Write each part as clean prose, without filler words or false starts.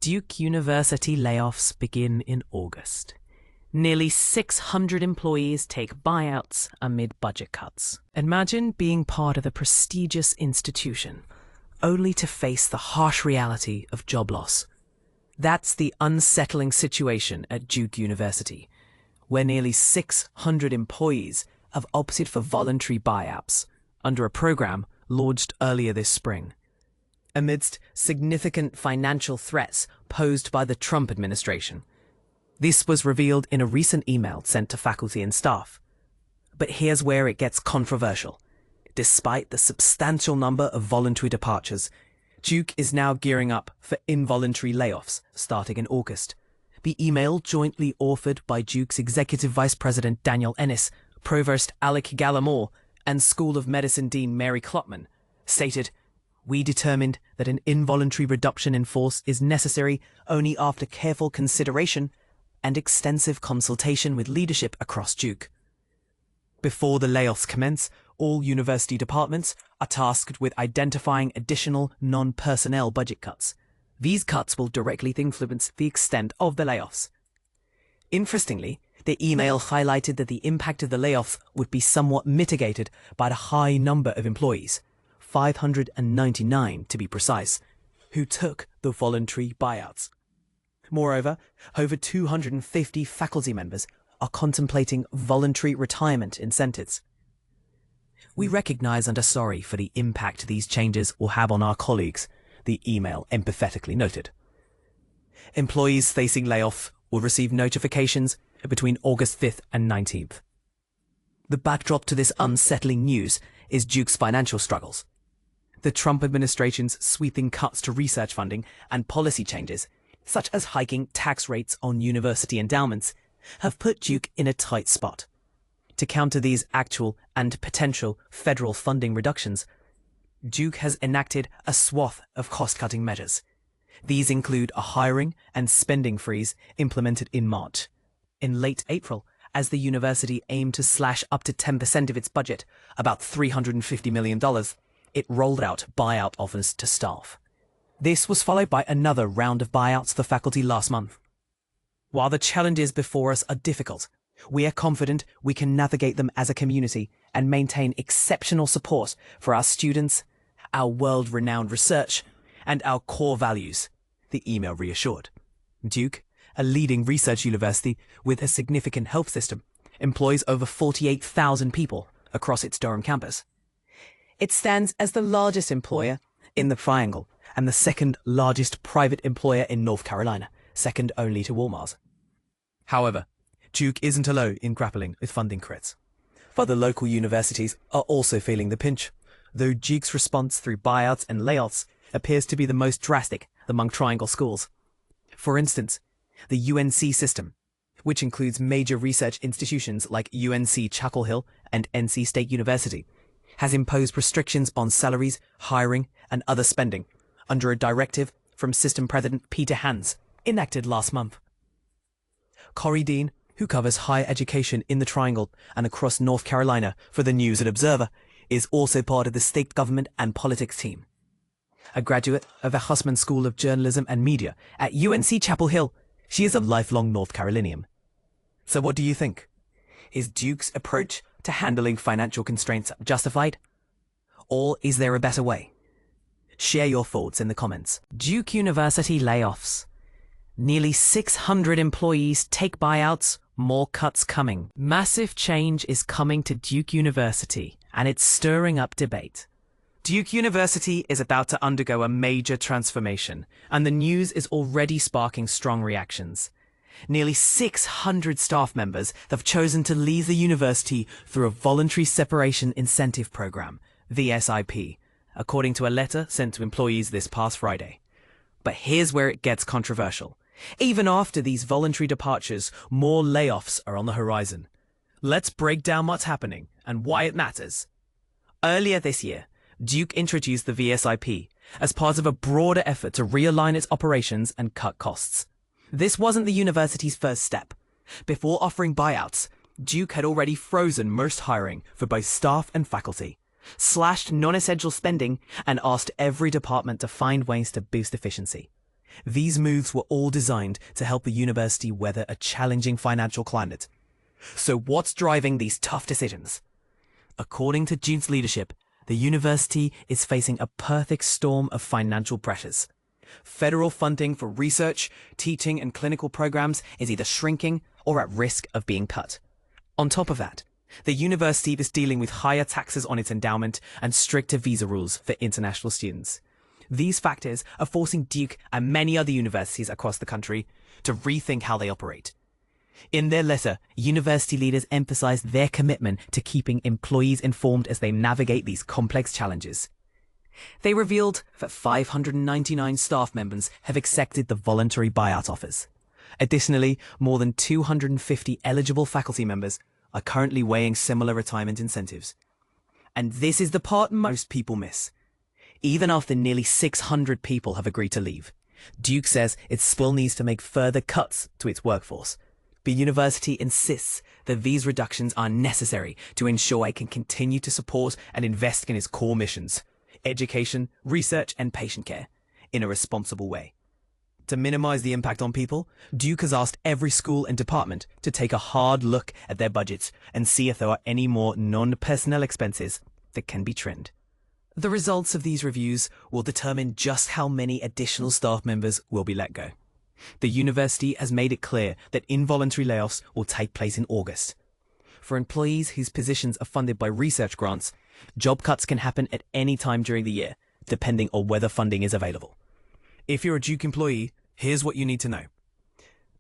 Duke University layoffs begin in August. Nearly 600 employees take buyouts amid budget cuts. Imagine being part of the prestigious institution, only to face the harsh reality of job loss. That's the unsettling situation at Duke University, where nearly 600 employees have opted for voluntary buyouts under a program launched earlier this spring. Amidst significant financial threats posed by the Trump administration. This was revealed in a recent email sent to faculty and staff. But here's where it gets controversial. Despite the substantial number of voluntary departures, Duke is now gearing up for involuntary layoffs starting in August. The email, jointly authored by Duke's Executive Vice President Daniel Ennis, Provost Alec Gallimore, and School of Medicine Dean Mary Klopman, stated, "We determined that an involuntary reduction in force is necessary only after careful consideration and extensive consultation with leadership across Duke. Before the layoffs commence, all university departments are tasked with identifying additional non-personnel budget cuts. These cuts will directly influence the extent of the layoffs." Interestingly, the email highlighted that the impact of the layoffs would be somewhat mitigated by the high number of employees, 599 to be precise, who took the voluntary buyouts. Moreover, over 250 faculty members are contemplating voluntary retirement incentives. "We recognize and are sorry for the impact these changes will have on our colleagues," the email empathetically noted. Employees facing layoff will receive notifications between August 5th and 19th. The backdrop to this unsettling news is Duke's financial struggles. The Trump administration's sweeping cuts to research funding and policy changes, such as hiking tax rates on university endowments, have put Duke in a tight spot. To counter these actual and potential federal funding reductions, Duke has enacted a swath of cost-cutting measures. These include a hiring and spending freeze implemented in March. In late April, as the university aimed to slash up to 10% of its budget, about $350 million, it rolled out buyout offers to staff. This was followed by another round of buyouts for faculty last month. While the challenges before us are difficult, we are confident we can navigate them as a community and maintain exceptional support for our students, our world-renowned research, and our core values, the email reassured. Duke, a leading research university with a significant health system, employs over 48,000 people across its Durham campus. It stands as the largest employer in the Triangle and the second largest private employer in North Carolina, second only to Walmart's. However, Duke isn't alone in grappling with funding cuts. Other local universities are also feeling the pinch, though Duke's response through buyouts and layoffs appears to be the most drastic among Triangle schools. For instance, the UNC system, which includes major research institutions like UNC Chapel Hill and NC State University, has imposed restrictions on salaries, hiring, and other spending under a directive from System President Peter Hans, enacted last month. Corey Dean, who covers higher education in the Triangle and across North Carolina for the News and Observer, is also part of the state government and politics team. A graduate of the Hussman School of Journalism and Media at UNC Chapel Hill, she is a lifelong North Carolinian. So what do you think? Is Duke's approach to handling financial constraints justified? Or is there a better way? Share your thoughts in the comments. Duke University layoffs. Nearly 600 employees take buyouts, more cuts coming. Massive change is coming to Duke University, and it's stirring up debate. Duke University is about to undergo a major transformation, and the news is already sparking strong reactions. Nearly 600 staff members have chosen to leave the university through a voluntary separation incentive program, VSIP, according to a letter sent to employees this past Friday. But here's where it gets controversial. Even after these voluntary departures, more layoffs are on the horizon. Let's break down what's happening and why it matters. Earlier this year, Duke introduced the VSIP as part of a broader effort to realign its operations and cut costs. This wasn't the university's first step. Before offering buyouts, Duke had already frozen most hiring for both staff and faculty, slashed non-essential spending, and asked every department to find ways to boost efficiency. These moves were all designed to help the university weather a challenging financial climate. So what's driving these tough decisions? According to Duke's leadership, the university is facing a perfect storm of financial pressures. Federal funding for research, teaching, and clinical programs is either shrinking or at risk of being cut. On top of that, the university is dealing with higher taxes on its endowment and stricter visa rules for international students. These factors are forcing Duke and many other universities across the country to rethink how they operate. In their letter, university leaders emphasized their commitment to keeping employees informed as they navigate these complex challenges. They revealed that 599 staff members have accepted the voluntary buyout offers. Additionally, more than 250 eligible faculty members are currently weighing similar retirement incentives. And this is the part most people miss. Even after nearly 600 people have agreed to leave, Duke says it still needs to make further cuts to its workforce. The university insists that these reductions are necessary to ensure it can continue to support and invest in its core missions, education, research, and patient care, in a responsible way. To minimize the impact on people, Duke has asked every school and department to take a hard look at their budgets and see if there are any more non-personnel expenses that can be trimmed. The results of these reviews will determine just how many additional staff members will be let go. The university has made it clear that involuntary layoffs will take place in August. For employees whose positions are funded by research grants, job cuts can happen at any time during the year, depending on whether funding is available. If you're a Duke employee, here's what you need to know.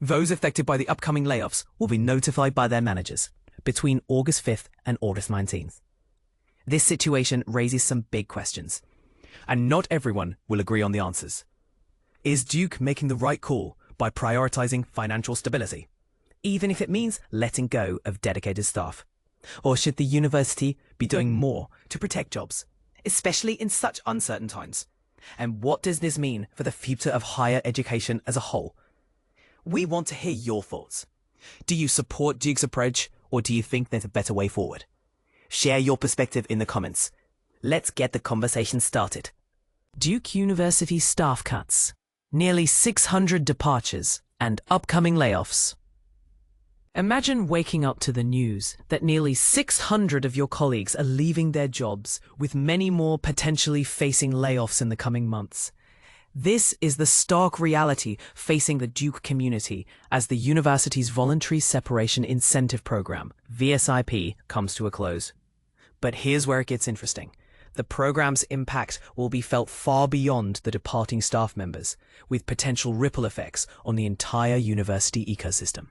Those affected by the upcoming layoffs will be notified by their managers between August 5th and August 19th. This situation raises some big questions, and not everyone will agree on the answers. Is Duke making the right call by prioritizing financial stability, even if it means letting go of dedicated staff? Or should the university be doing more to protect jobs, especially in such uncertain times? And what does this mean for the future of higher education as a whole? We want to hear your thoughts. Do you support Duke's approach, or do you think there's a better way forward? Share your perspective in the comments. Let's get the conversation started. Duke University staff cuts, nearly 600 departures, and upcoming layoffs. Imagine waking up to the news that nearly 600 of your colleagues are leaving their jobs, with many more potentially facing layoffs in the coming months. This is the stark reality facing the Duke community as the university's Voluntary Separation Incentive Program, VSIP, comes to a close. But here's where it gets interesting. The program's impact will be felt far beyond the departing staff members, with potential ripple effects on the entire university ecosystem.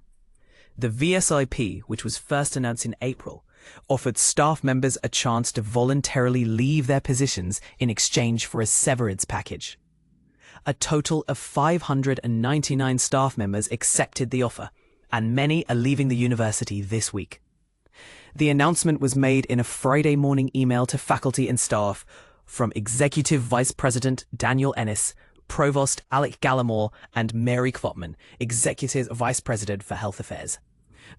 The VSIP, which was first announced in April, offered staff members a chance to voluntarily leave their positions in exchange for a severance package. A total of 599 staff members accepted the offer, and many are leaving the university this week. The announcement was made in a Friday morning email to faculty and staff from Executive Vice President Daniel Ennis, Provost Alec Gallimore, and Mary Kvotman, Executive Vice President for Health Affairs.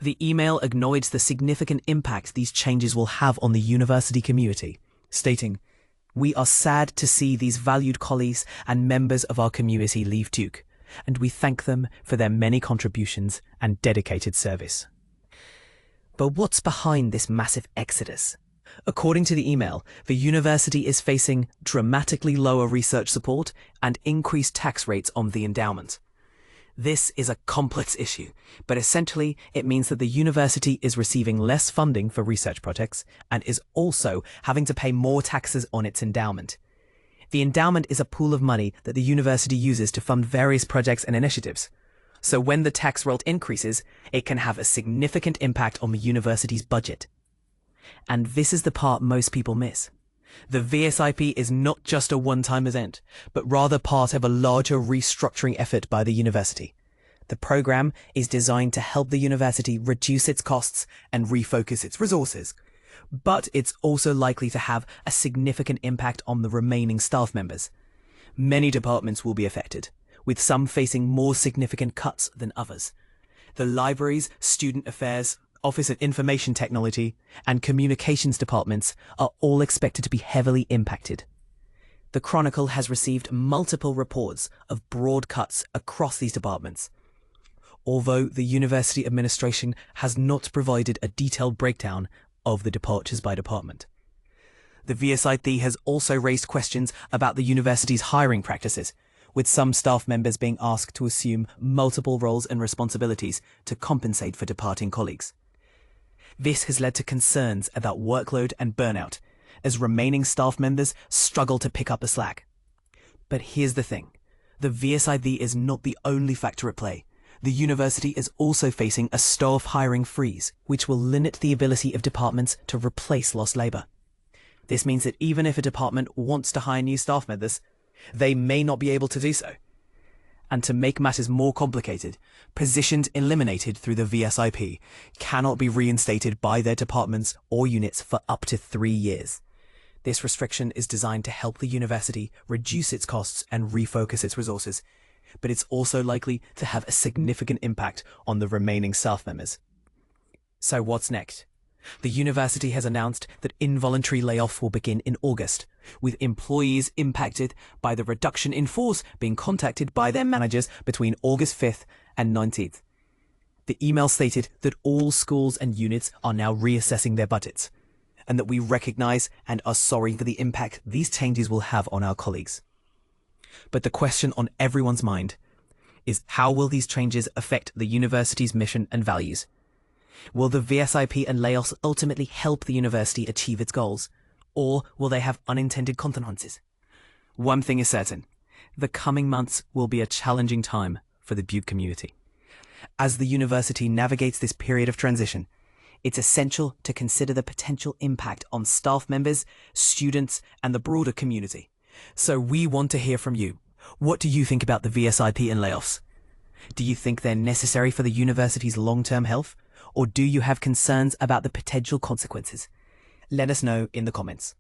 The email acknowledged the significant impact these changes will have on the university community, stating, "We are sad to see these valued colleagues and members of our community leave Duke, and we thank them for their many contributions and dedicated service." But what's behind this massive exodus? According to the email, the university is facing dramatically lower research support and increased tax rates on the endowment. This is a complex issue, but essentially it means that the university is receiving less funding for research projects and is also having to pay more taxes on its endowment. The endowment is a pool of money that the university uses to fund various projects and initiatives. So when the tax rate increases, it can have a significant impact on the university's budget. And this is the part most people miss. The VSIP is not just a one-time event, but rather part of a larger restructuring effort by the university. The program is designed to help the university reduce its costs and refocus its resources, but it's also likely to have a significant impact on the remaining staff members. Many departments will be affected, with some facing more significant cuts than others. The libraries, student affairs, Office of Information Technology, and communications departments are all expected to be heavily impacted. The Chronicle has received multiple reports of broad cuts across these departments, although the university administration has not provided a detailed breakdown of the departures by department. The VSIT has also raised questions about the university's hiring practices, with some staff members being asked to assume multiple roles and responsibilities to compensate for departing colleagues. This has led to concerns about workload and burnout, as remaining staff members struggle to pick up the slack. But here's the thing. The VSIT is not the only factor at play. The university is also facing a staff hiring freeze, which will limit the ability of departments to replace lost labour. This means that even if a department wants to hire new staff members, they may not be able to do so. And to make matters more complicated, positions eliminated through the VSIP cannot be reinstated by their departments or units for up to 3 years. This restriction is designed to help the university reduce its costs and refocus its resources, but it's also likely to have a significant impact on the remaining staff members. So what's next? The university has announced that involuntary layoffs will begin in August, with employees impacted by the reduction in force being contacted by their managers between August 5th and 19th. The email stated that all schools and units are now reassessing their budgets, and that we recognise and are sorry for the impact these changes will have on our colleagues. But the question on everyone's mind is, how will these changes affect the university's mission and values? Will the VSIP and layoffs ultimately help the university achieve its goals, or will they have unintended consequences? One thing is certain: the coming months will be a challenging time for the Butte community. As the university navigates this period of transition, it's essential to consider the potential impact on staff members, students, and the broader community. So we want to hear from you. What do you think about the VSIP and layoffs? Do you think they're necessary for the university's long-term health? Or do you have concerns about the potential consequences? Let us know in the comments.